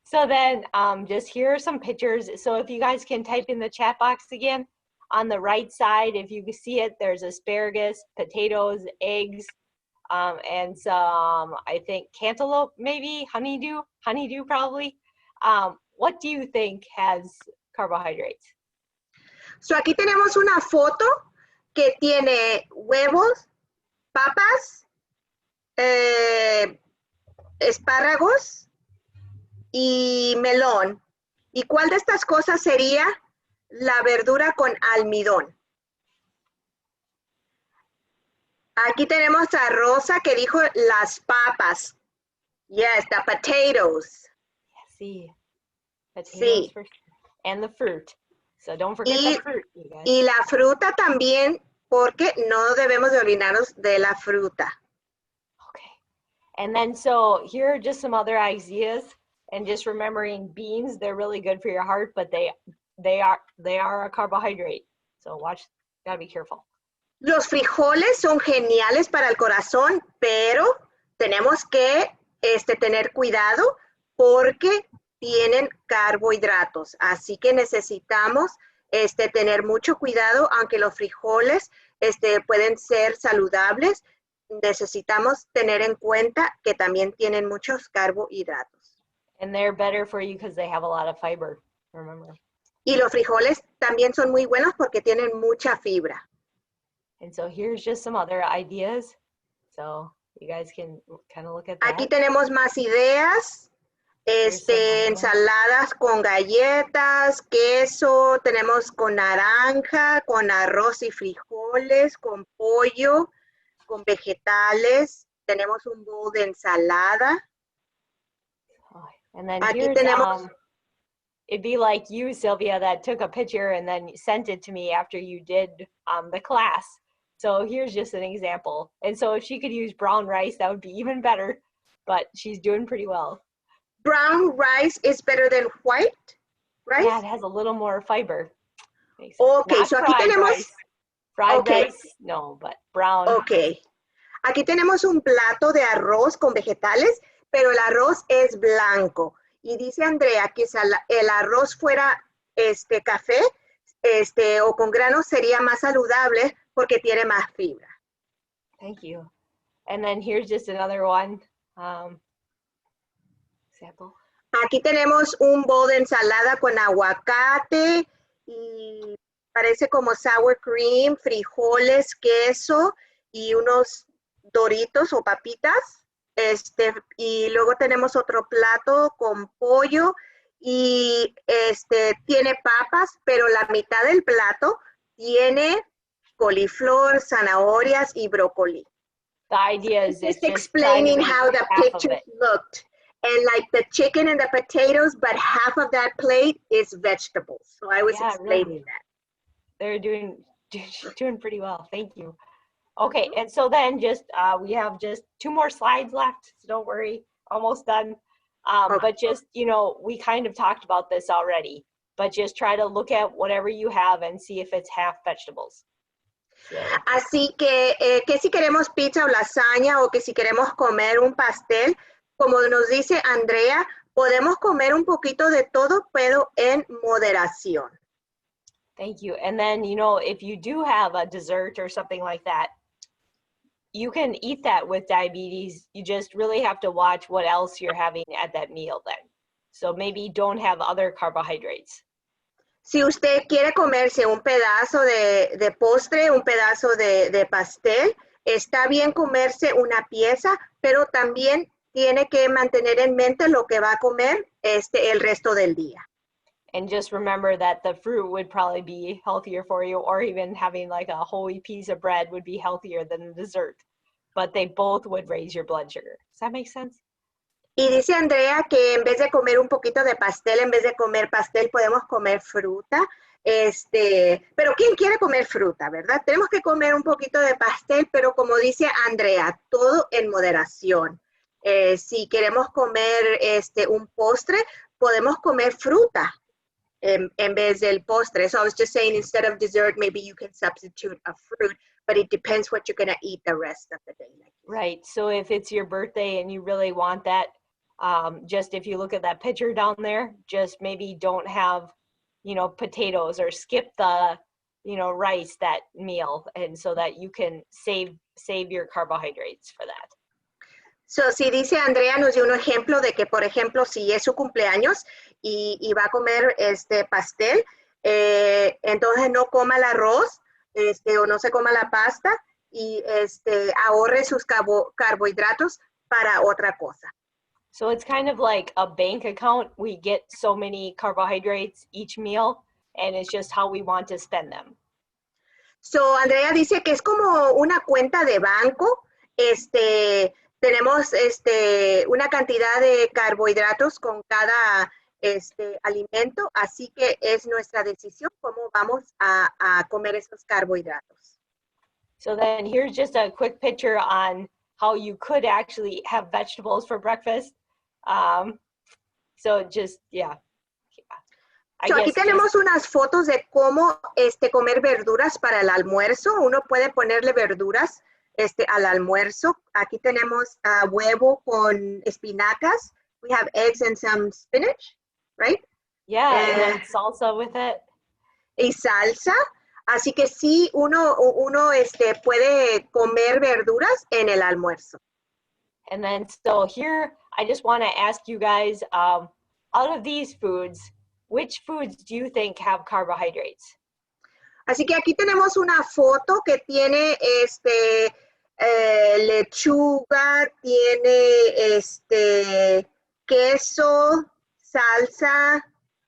So then just here are some pictures. So if you guys can type in the chat box again, on the right side, if you can see it, there's asparagus, potatoes, eggs, and some, I think, cantaloupe, maybe, honeydew probably. What do you think has carbohydrates? So aquí tenemos una foto que tiene huevos, papas, espárragos y melón. ¿Y cuál de estas cosas sería la verdura con almidón? Aquí tenemos a Rosa que dijo las papas. Yes, the potatoes. Sí. Potatoes Sí. for sure. And the fruit. So don't forget the fruit, you guys. Y la fruta también, porque no debemos de olvidarnos de la fruta. Okay. And then so here are just some other ideas, and just remembering beans, they're really good for your heart, but they are a carbohydrate. So gotta be careful. Los frijoles son geniales para el corazón, pero tenemos que tener cuidado porque tienen carbohidratos. Así que necesitamos tener mucho cuidado, aunque los frijoles pueden ser saludables, necesitamos tener en cuenta que también tienen muchos carbohidratos. And they're better for you because they have a lot of fiber, remember. Y los frijoles también son muy buenos porque tienen mucha fibra. And so here's just some other ideas. So you guys can kind of look at that. Aquí tenemos más ideas. Ensaladas con galletas, queso, tenemos con naranja, con arroz y frijoles, con pollo, con vegetales. Tenemos un bowl de ensalada. And then Aquí here's, tenemos... it'd be like you, Sylvia, that took a picture and then sent it to me after you did the class. So here's just an example. And so if she could use brown rice, that would be even better, but she's doing pretty well. Brown rice is better than white rice? Yeah, it has a little more fiber. Okay, Not so aquí fried tenemos... rice. Fried Okay. rice, no, but brown. Okay. Aquí tenemos un plato de arroz con vegetales, pero el arroz es blanco. Y dice Andrea que si el arroz fuera café o con granos sería más saludable porque tiene más fibra. Thank you. And then here's just another one. Example. Aquí tenemos un bowl de ensalada con aguacate y parece como sour cream, frijoles, queso y unos doritos o papitas. Y luego tenemos otro plato con pollo y tiene papas, pero la mitad del plato tiene coliflor, zanahorias y brócoli. The idea is just explaining how the picture looked. And like the chicken and the potatoes, but half of that plate is vegetables. So I was explaining really. that. They're doing pretty well. Thank you. Okay, and so then just we have just 2 more slides left, so don't worry, almost done. Okay. But just, we kind of talked about this already, but just try to look at whatever you have and see if it's half vegetables. So. Así que si queremos pizza o lasaña o que si queremos comer un pastel, como nos dice Andrea, podemos comer un poquito de todo, pero en moderación. Thank you. And then, if you do have a dessert or something like that, you can eat that with diabetes. You just really have to watch what else you're having at that meal then. So maybe don't have other carbohydrates. Si usted quiere comerse un pedazo de postre, un pedazo de pastel, está bien comerse una pieza, pero también tiene que mantener en mente lo que va a comer el resto del día. And just remember that the fruit would probably be healthier for you, or even having like a whole wheat piece of bread would be healthier than the dessert. But they both would raise your blood sugar. Does that make sense? Y dice Andrea que en vez de comer un poquito de pastel, en vez de comer pastel, podemos comer fruta. Pero ¿quién quiere comer fruta, verdad? Tenemos que comer un poquito de pastel, pero como dice Andrea, todo en moderación. Si queremos comer un postre, podemos comer fruta en vez del postre. So I was just saying, instead of dessert, maybe you can substitute a fruit, but it depends what you're going to eat the rest of the day. Right. So if it's your birthday and you really want that, just if you look at that picture down there, just maybe don't have, potatoes, or skip the, rice that meal, and so that you can save your carbohydrates for that. So, si dice Andrea, nos dio un ejemplo de que, por ejemplo, si es su cumpleaños y va a comer pastel, entonces no coma el arroz, o no se coma la pasta, y ahorre sus carbohidratos para otra cosa. So it's kind of like a bank account. We get so many carbohydrates each meal, and it's just how we want to spend them. So, Andrea dice que es como una cuenta de banco. Tenemos una cantidad de carbohidratos con cada alimento, así que es nuestra decisión cómo vamos a comer esos carbohidratos. So then here's just a quick picture on how you could actually have vegetables for breakfast. So just, yeah. So, aquí tenemos unas fotos de cómo comer verduras para el almuerzo. Uno puede ponerle verduras al almuerzo. Aquí tenemos huevo con espinacas. We have eggs and some spinach, right? Yeah, and then salsa with it. Y salsa. Así que sí, uno puede comer verduras en el almuerzo. And then, so here, I just want to ask you guys, out of these foods, which foods do you think have carbohydrates? Así que aquí tenemos una foto que tiene lechuga, tiene queso, salsa,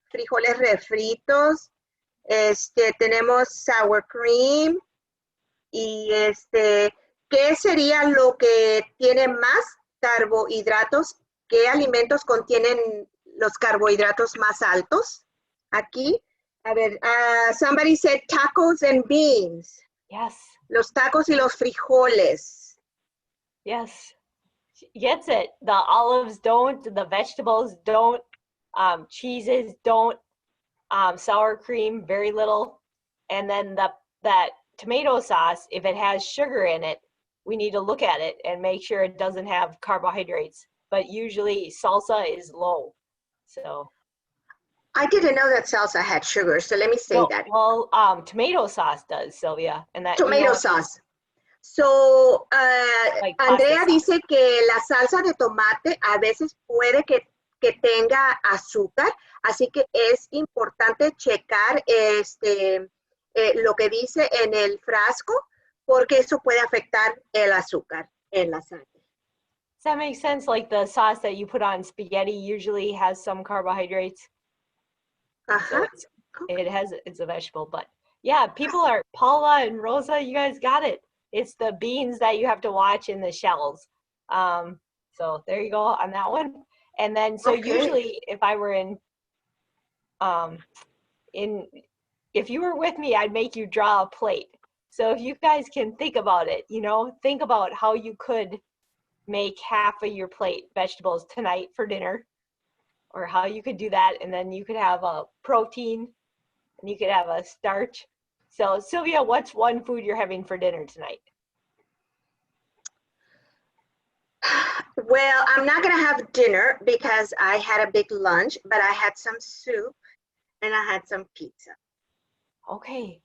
frijoles refritos, tenemos sour cream y ¿qué sería lo que tiene más carbohidratos? ¿Qué alimentos contienen los carbohidratos más altos? Aquí, a ver, somebody said tacos and beans. Yes. Los tacos y los frijoles. Yes. She gets it. The olives don't, the vegetables don't, cheeses don't, sour cream, very little. And then that tomato sauce, if it has sugar in it, we need to look at it and make sure it doesn't have carbohydrates. But usually salsa is low. So I didn't know that salsa had sugar, so let me say that. Well, tomato sauce does, Sylvia. And that tomato sauce. So, like Andrea dice que la salsa de tomate a veces puede que tenga azúcar, así que es importante checar lo que dice en el frasco, porque eso puede afectar el azúcar en la sangre. Does that make sense? Like the sauce that you put on spaghetti usually has some carbohydrates. Uh-huh. So it's a vegetable, but yeah, people are, Paula and Rosa, you guys got it. It's the beans that you have to watch in the shells. So there you go on that one. And then, so Okay. usually if I were if you were with me, I'd make you draw a plate. So if you guys can think about it, think about how you could make half of your plate vegetables tonight for dinner, or how you could do that, and then you could have a protein and you could have a starch. So Sylvia, what's one food you're having for dinner tonight? Well, I'm not going to have dinner because I had a big lunch, but I had some soup and I had some pizza. Okay.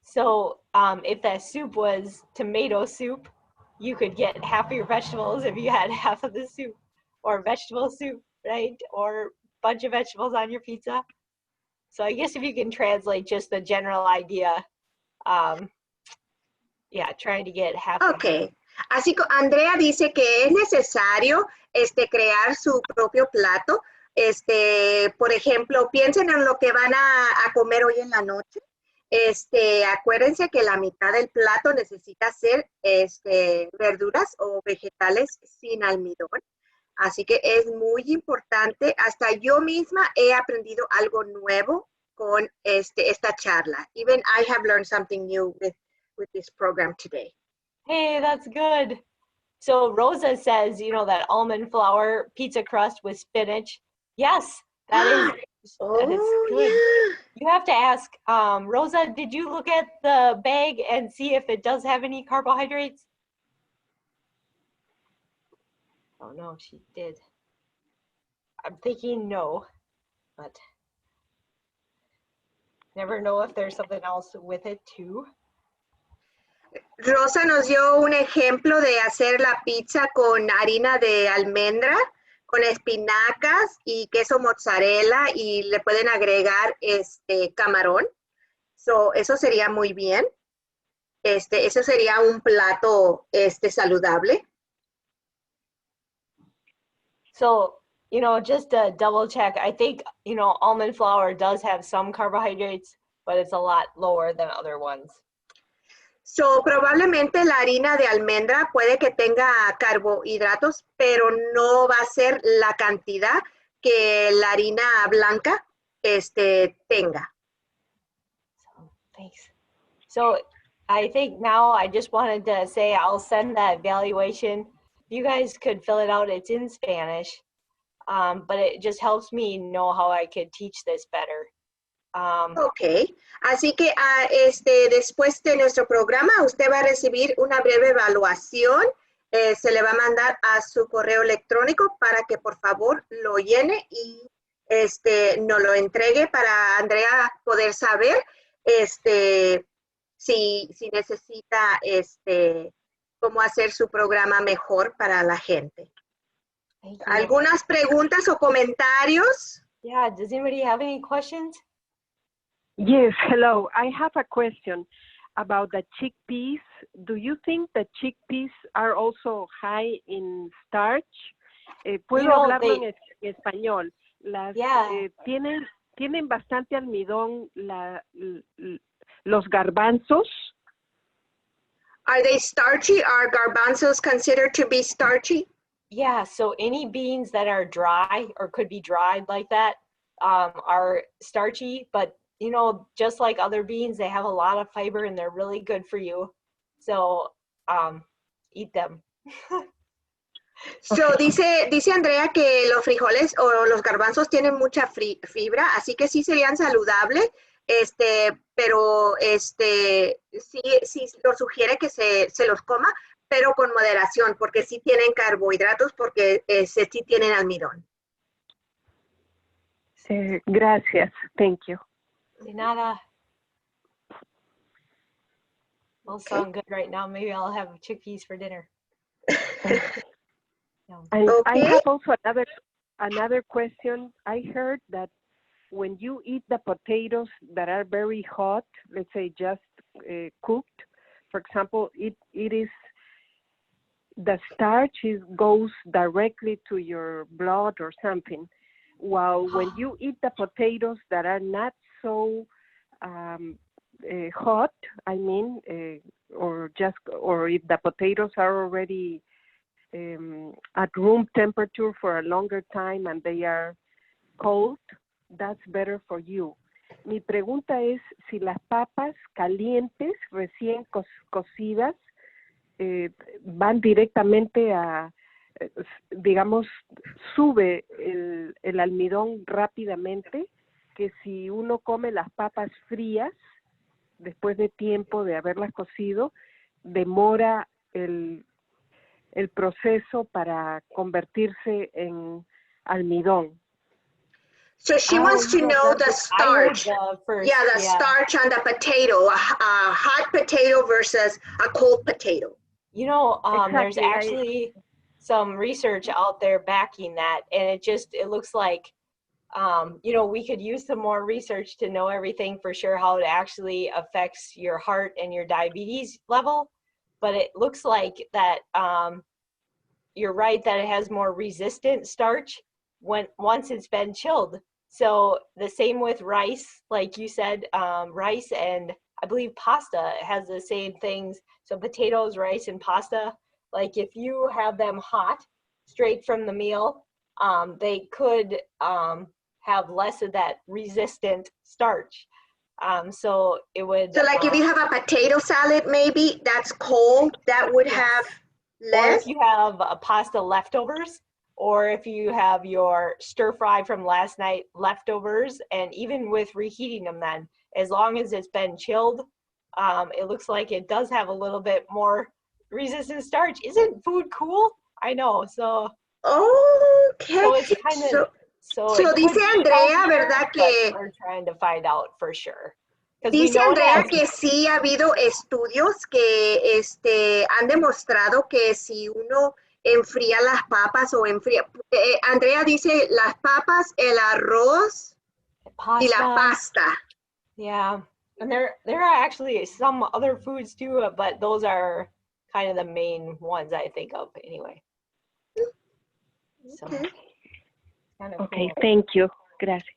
So if that soup was tomato soup, you could get half of your vegetables if you had half of the soup, or vegetable soup, right? Or a bunch of vegetables on your pizza. So I guess if you can translate just the general idea, yeah, trying to get half. Okay. Así que Andrea dice que es necesario crear su propio plato. Por ejemplo, piensen en lo que van a comer hoy en la noche. Acuérdense que la mitad del plato necesita ser verduras o vegetales sin almidón. Así que es muy importante. Hasta yo misma he aprendido algo nuevo con esta charla. Even I have learned something new with this program today. Hey, that's good. So Rosa says, that almond flour pizza crust with spinach. Yes, that is good. Yeah. You have to ask, Rosa, did you look at the bag and see if it does have any carbohydrates? Oh no, she did. I'm thinking no, but never know if there's something else with it too. Rosa nos dio un ejemplo de hacer la pizza con harina de almendra, con espinacas y queso mozzarella, y le pueden agregar camarón. So, eso sería muy bien. Eso sería un plato saludable. So, just to double check, I think, almond flour does have some carbohydrates, but it's a lot lower than other ones. So, probablemente la harina de almendra puede que tenga carbohidratos, pero no va a ser la cantidad que la harina blanca tenga. So, thanks. So, I think now I just wanted to say I'll send that evaluation. You guys could fill it out. It's in Spanish, but it just helps me know how I could teach this better. Ok, así que después de nuestro programa usted va a recibir una breve evaluación, se le va a mandar a su correo electrónico para que por favor lo llene y nos lo entregue para Andrea poder saber si necesita cómo hacer su programa mejor para la gente. ¿Algunas preguntas o comentarios? Yeah, does anybody have any questions? Yes, hello. I have a question about the chickpeas. Do you think the chickpeas are also high in starch? Puedo hablarlo en español. Tienen bastante almidón los garbanzos. Are they starchy? Are garbanzos considered to be starchy? Yeah, so any beans that are dry or could be dried like that are starchy, but just like other beans, they have a lot of fiber and they're really good for you. So eat them. So dice Andrea que los frijoles o los garbanzos tienen mucha fibra, así que sí serían saludables, pero sí lo sugiere que se los coma, pero con moderación, porque sí tienen carbohidratos, porque sí tienen almidón. Gracias, thank you. De nada. Well, sound good right now. Maybe I'll have chickpeas for dinner. And I have also another question. I heard that when you eat the potatoes that are very hot, let's say just cooked, for example, it is the starch goes directly to your blood or something. While when you eat the potatoes that are not so hot, I mean, or if the potatoes are already at room temperature for a longer time and they are cold, that's better for you. Mi pregunta es si las papas calientes, recién cocidas, van directamente a, digamos, sube el almidón rápidamente, que si uno come las papas frías, después de tiempo de haberlas cocido, demora el proceso para convertirse en almidón. So she wants to know the starch. Starch on the potato, a hot potato versus a cold potato. Exactly. There's actually some research out there backing that, and it looks like, we could use some more research to know everything for sure, how it actually affects your heart and your diabetes level. But it looks like that you're right that it has more resistant starch once it's been chilled. So the same with rice, like you said, rice and I believe pasta has the same things. So potatoes, rice, and pasta, like if you have them hot straight from the meal, they could have less of that resistant starch. So it would. So like if you have a potato salad, maybe that's cold, that would have less. Or if you have pasta leftovers, or if you have your stir fry from last night leftovers, and even with reheating them then, as long as it's been chilled, it looks like it does have a little bit more resistant starch. Isn't food cool? I know, so. Okay. So it's kind of, so dice Andrea, ¿verdad? Que we're trying to find out for sure. Dice Andrea que sí ha habido estudios que han demostrado que si uno enfría las papas o Andrea dice las papas, el arroz y la pasta. Yeah, and there are actually some other foods too, but those are kind of the main ones I think of anyway. Okay. Kind of Okay, cool. thank you. Gracias.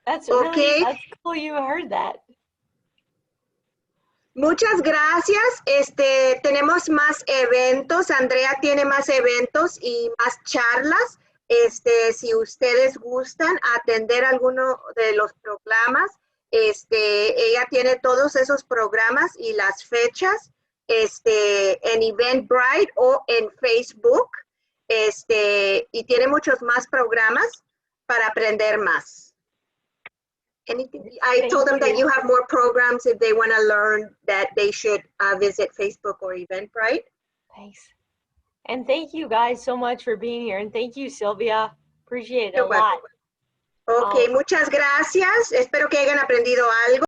That's Okay. really, that's cool you heard that. Muchas gracias. Tenemos más eventos. Andrea tiene más eventos y más charlas. Si ustedes gustan atender alguno de los programas, ella tiene todos esos programas y las fechas, en Eventbrite o en Facebook, y tiene muchos más programas para aprender más. Anything? I told them that you have more programs if they want to learn that they should visit Facebook or Eventbrite. Thanks. And thank you guys so much for being here. And thank you, Sylvia. Appreciate it a You're lot. welcome. Ok, muchas gracias. Espero que hayan aprendido algo.